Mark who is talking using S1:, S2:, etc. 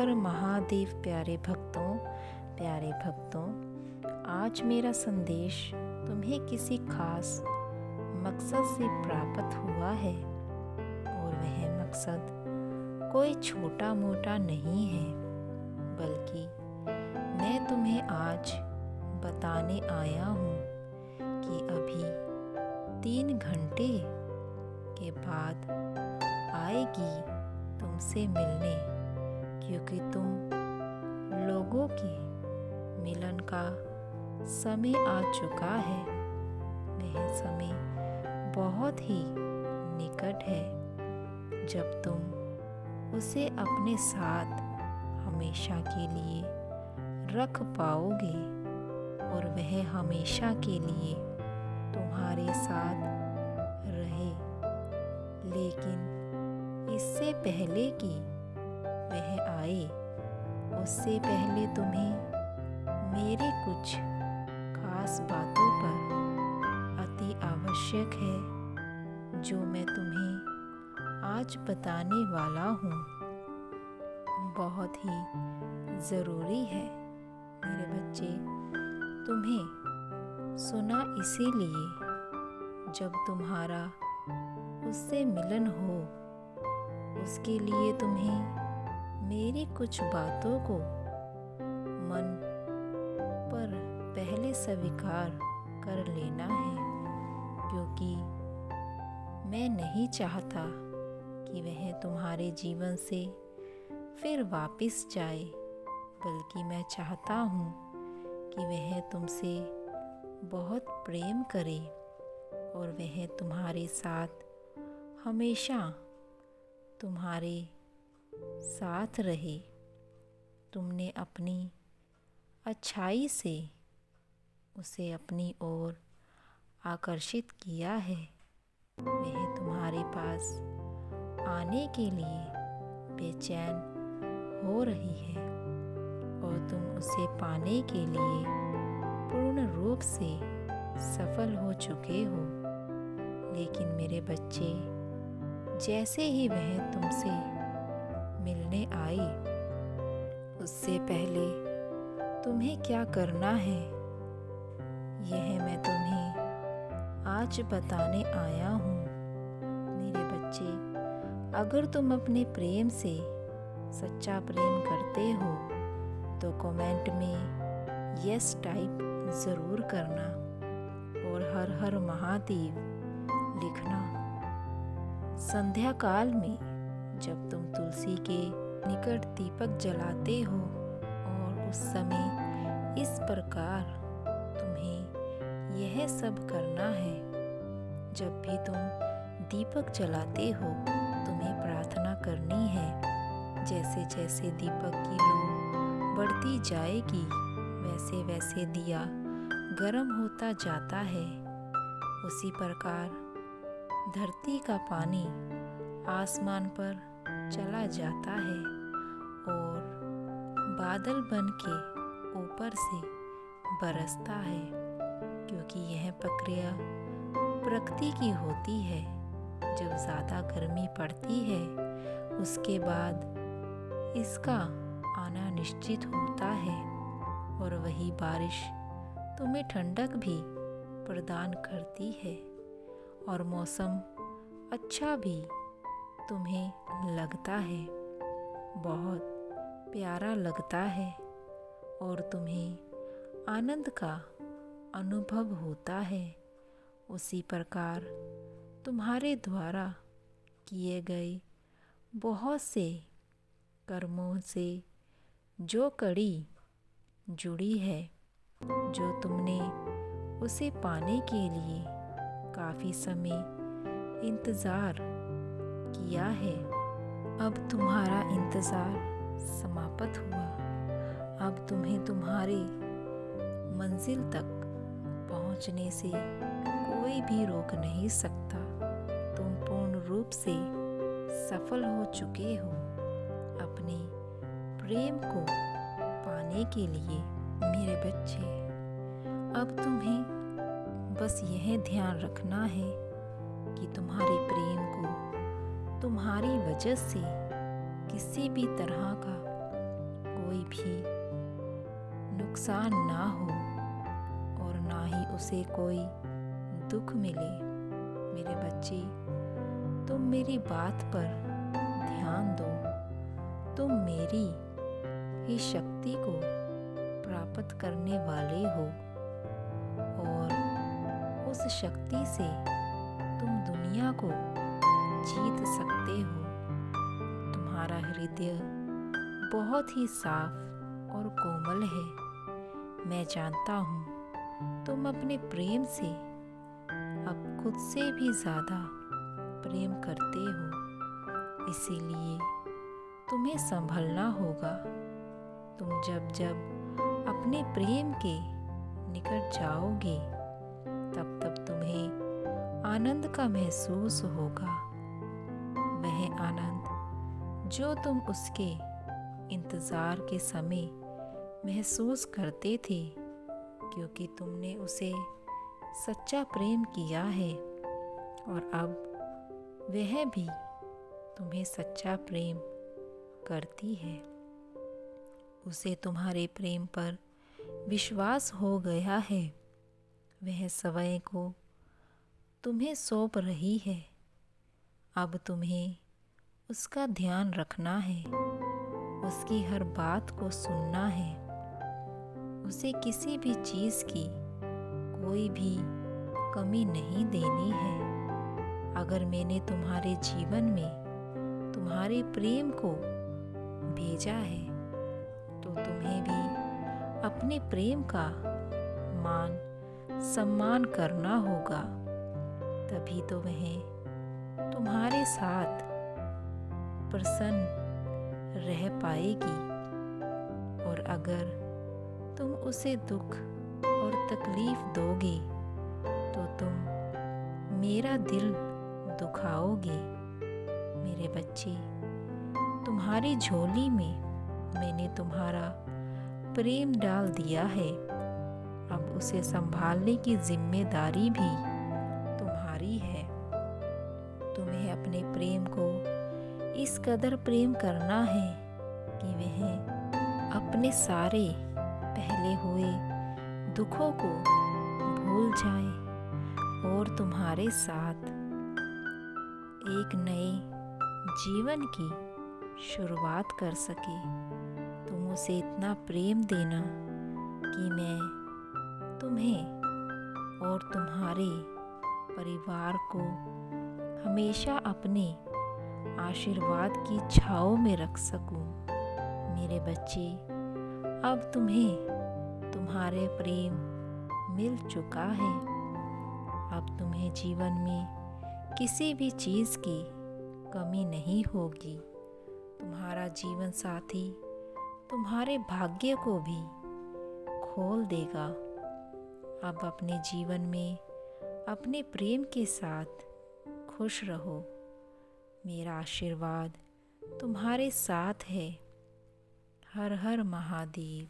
S1: हर महादेव। प्यारे भक्तों, आज मेरा संदेश तुम्हें किसी खास मकसद से प्राप्त हुआ है और वह मकसद कोई छोटा मोटा नहीं है, बल्कि मैं तुम्हें आज बताने आया हूँ कि अभी 3 घंटे के बाद आएगी तुमसे मिलने, क्योंकि तुम लोगों के मिलन का समय आ चुका है। वह समय बहुत ही निकट है जब तुम उसे अपने साथ हमेशा के लिए रख पाओगे और वह हमेशा के लिए तुम्हारे साथ रहे। लेकिन इससे पहले कि वह आए, उससे पहले तुम्हें मेरी कुछ खास बातों पर अति आवश्यक है जो मैं तुम्हें आज बताने वाला हूँ। बहुत ही ज़रूरी है मेरे बच्चे। तुम्हें सुना इसीलिए जब तुम्हारा उससे मिलन हो, उसके लिए तुम्हें मेरी कुछ बातों को मन पर पहले स्वीकार कर लेना है, क्योंकि मैं नहीं चाहता कि वह तुम्हारे जीवन से फिर वापस जाए, बल्कि मैं चाहता हूँ कि वह तुमसे बहुत प्रेम करे और वह तुम्हारे साथ हमेशा तुम्हारे साथ रहे। तुमने अपनी अच्छाई से उसे अपनी ओर आकर्षित किया है। वह तुम्हारे पास आने के लिए बेचैन हो रही है और तुम उसे पाने के लिए पूर्ण रूप से सफल हो चुके हो। लेकिन मेरे बच्चे, जैसे ही वह तुमसे मिलने आई, उससे पहले तुम्हें क्या करना है, यह मैं तुम्हें आज बताने आया हूँ। मेरे बच्चे, अगर तुम अपने प्रेम से सच्चा प्रेम करते हो तो कमेंट में यस टाइप ज़रूर करना और हर हर महादेव लिखना। संध्या काल में जब तुम तुलसी के निकट दीपक जलाते हो और उस समय इस प्रकार तुम्हें यह सब करना है। जब भी तुम दीपक जलाते हो, तुम्हें प्रार्थना करनी है। जैसे जैसे दीपक की लौ बढ़ती जाएगी, वैसे वैसे दिया गर्म होता जाता है। उसी प्रकार धरती का पानी आसमान पर चला जाता है और बादल बन के ऊपर से बरसता है, क्योंकि यह प्रक्रिया प्रकृति की होती है। जब ज़्यादा गर्मी पड़ती है, उसके बाद इसका आना निश्चित होता है और वही बारिश तुम्हें ठंडक भी प्रदान करती है और मौसम अच्छा भी तुम्हें लगता है, बहुत प्यारा लगता है और तुम्हें आनंद का अनुभव होता है। उसी प्रकार तुम्हारे द्वारा किए गए बहुत से कर्मों से जो कड़ी जुड़ी है, जो तुमने उसे पाने के लिए काफ़ी समय इंतज़ार किया है, अब तुम्हारा इंतज़ार समाप्त हुआ। अब तुम्हें तुम्हारे मंजिल तक पहुंचने से कोई भी रोक नहीं सकता। तुम पूर्ण रूप से सफल हो चुके हो अपने प्रेम को पाने के लिए। मेरे बच्चे, अब तुम्हें बस यह ध्यान रखना है कि तुम्हारे प्रेम को तुम्हारी वजह से किसी भी तरह का कोई भी नुकसान ना हो और ना ही उसे कोई दुख मिले। मेरे बच्चे, तुम मेरी बात पर ध्यान दो। तुम मेरी ही शक्ति को प्राप्त करने वाले हो और उस शक्ति से तुम दुनिया को जीत सकते हो। तुम्हारा हृदय बहुत ही साफ और कोमल है। मैं जानता हूँ तुम अपने प्रेम से अब खुद से भी ज़्यादा प्रेम करते हो, इसीलिए तुम्हें संभलना होगा। तुम जब जब अपने प्रेम के निकट जाओगे तब तब तुम्हें आनंद का महसूस होगा। वह आनंद जो तुम उसके इंतज़ार के समय महसूस करते थे, क्योंकि तुमने उसे सच्चा प्रेम किया है और अब वह भी तुम्हें सच्चा प्रेम करती है। उसे तुम्हारे प्रेम पर विश्वास हो गया है। वह स्वयं को तुम्हें सौंप रही है। अब तुम्हें उसका ध्यान रखना है, उसकी हर बात को सुनना है। उसे किसी भी चीज़ की कोई भी कमी नहीं देनी है। अगर मैंने तुम्हारे जीवन में तुम्हारे प्रेम को भेजा है तो तुम्हें भी अपने प्रेम का मान सम्मान करना होगा। तभी तो वह तुम्हारे साथ प्रसन्न रह पाएगी। और अगर तुम उसे दुख और तकलीफ दोगे तो तुम मेरा दिल दुखाओगे। मेरे बच्चे, तुम्हारी झोली में मैंने तुम्हारा प्रेम डाल दिया है। अब उसे संभालने की जिम्मेदारी भी तुम्हारी है। तुम्हें अपने प्रेम को इस कदर प्रेम करना है कि वह अपने सारे पहले हुए दुखों को भूल जाए और तुम्हारे साथ एक नए जीवन की शुरुआत कर सके। तुम उसे इतना प्रेम देना कि मैं तुम्हें और तुम्हारे परिवार को हमेशा अपने आशीर्वाद की छाँव में रख सकूं। मेरे बच्चे, अब तुम्हें तुम्हारे प्रेम मिल चुका है। अब तुम्हें जीवन में किसी भी चीज़ की कमी नहीं होगी। तुम्हारा जीवन साथी तुम्हारे भाग्य को भी खोल देगा। अब अपने जीवन में अपने प्रेम के साथ खुश रहो। मेरा आशीर्वाद तुम्हारे साथ है। हर हर महादेव।